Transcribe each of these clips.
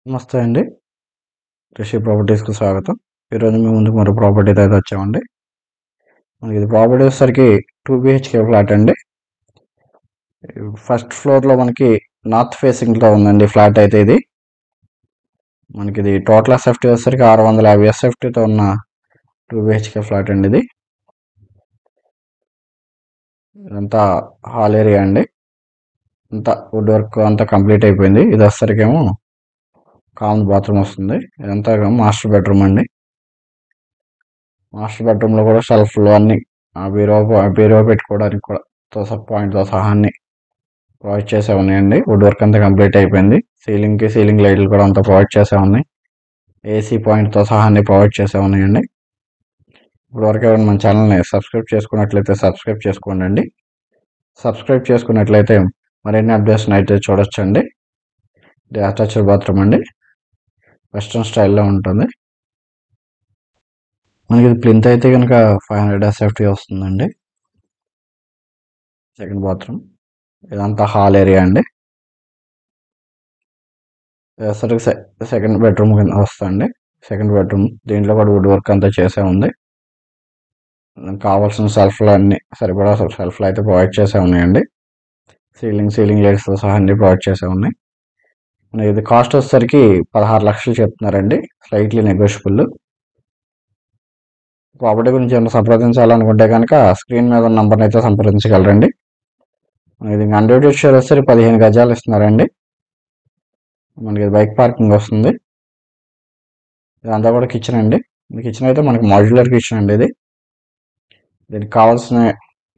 నమస్తే అండి. రిషి ప్రాపర్టీస్‌కి స్వాగతం. ఈరోజు మీ ముందుకు మరో ప్రాపర్టీతో అయితే వచ్చామండి. మనకి ఇది ప్రాపర్టీ వచ్చేసరికి 2 బీహెచ్‌కే ఫ్లాట్ అండి. ఫస్ట్ ఫ్లోర్‌లో మనకి నార్త్ ఫేసింగ్‌లో ఉందండి ఫ్లాట్ అయితే ఇది. మనకి ఇది టోటల్ ఎస్ఎఫ్టీ వచ్చేసరికి 650 ఎస్ఎఫ్టీతో ఉన్న 2 బీహెచ్‌కే ఫ్లాట్ అండి ఇది. ఇదంతా హాల్ ఏరియా అండి. అంతా వుడ్ వర్క్ అంతా కంప్లీట్ అయిపోయింది. ఇది వచ్చేసరికేమో కామన్ బాత్రూమ్ వస్తుంది. ఇదంతా మాస్టర్ బెడ్రూమ్ అండి. మాస్టర్ బెడ్రూమ్లో కూడా షెల్ఫ్లు అన్నీ బీరువా పెట్టుకోవడానికి కూడా పాయింట్తో సహా అన్ని ప్రొవైడ్ చేసే ఉన్నాయండి. వుడ్ వర్క్ అంతా కంప్లీట్ అయిపోయింది. సీలింగ్ లైట్లు కూడా అంతా ప్రొవైడ్ చేసే ఉన్నాయి. ఏసీ పాయింట్తో సహా అన్ని ప్రొవైడ్ చేసే ఉన్నాయండి. ఇప్పుడు వరకు ఎవరైనా మన ఛానల్ని సబ్స్క్రైబ్ చేసుకున్నట్లయితే సబ్స్క్రైబ్ చేసుకోండి. సబ్స్క్రైబ్ చేసుకున్నట్లయితే మరిన్ని అప్డేట్స్ అయితే చూడొచ్చండి. ఇది అటాచ్డ్ బాత్రూమ్ అండి. వెస్ట్రన్ స్టైల్లో ఉంటుంది. మనకి ఇది ప్లింత్ అయితే కనుక 500 ఎస్ఎఫ్టీ వస్తుందండి. సెకండ్ బాత్రూమ్ ఇదంతా హాల్ ఏరియా అండి. సరే సెకండ్ బెడ్రూమ్ కింద వస్తుంది. సెకండ్ బెడ్రూమ్ దీంట్లో కూడా వుడ్ వర్క్ అంతా చేసే ఉంది. కావాల్సిన సెల్ఫ్లు అన్నీ సరిపడా సెల్ఫ్లు అయితే ప్రొవైడ్ చేసే ఉన్నాయండి. సీలింగ్ లైట్స్తో సహా అన్ని ప్రొవైడ్ చేసే ఉన్నాయి. ఇది కాస్ట్ వచ్చేసరికి 16 లక్షలు చెప్తున్నారండి. Slightly negotiable. ప్రాపర్టీ గురించి ఏమైనా సంప్రదించాలనుకుంటే కనుక స్క్రీన్ మీద ఉన్న నంబర్ని అయితే సంప్రదించగలరండి. ఇది అన్డివైడెడ్ షేర్ వచ్చేసరికి 15 గజాలు ఇస్తున్నారండి. మనకి బైక్ పార్కింగ్ వస్తుంది. ఇదంతా కూడా కిచెన్ అండి. కిచెన్ అయితే మనకి మాడ్యులర్ కిచెన్ అండి ఇది. దీనికి కావాల్సిన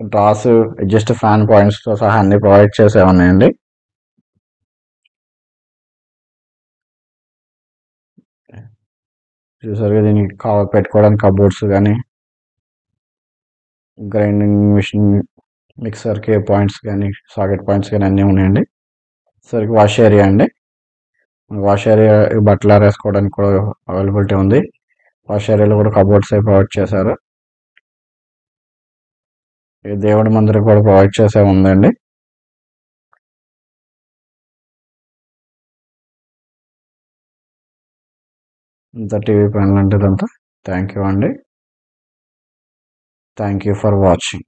డ్రాస్ అడ్జస్ట్ ఫ్యాన్ పాయింట్స్తో సహా అన్ని ప్రొవైడ్ చేసే ఉన్నాయండి. చూసారుగా దీనికి పెట్టుకోవడానికి కబోర్డ్స్ కానీ గ్రైండింగ్ మిషన్ మిక్సర్ కే పాయింట్స్ కానీ సాకెట్ పాయింట్స్ కానీ అన్నీ ఉన్నాయండి. సరికి వాష్ ఏరియా అండి. వాష్ ఏరియా బట్టలు ఆరేసుకోవడానికి కూడా అవైలబిలిటీ ఉంది. వాష్ ఏరియాలో కూడా కబోర్డ్స్ అవి ప్రొవైడ్ చేశారు. ఈ దేవుడి మందిరం కూడా ప్రొవైడ్ చేసే ఉందండి. ఇంత టీవీ ప్యానల్ అంటే ఇదంతా. థ్యాంక్ యూ అండి. Thank you for watching.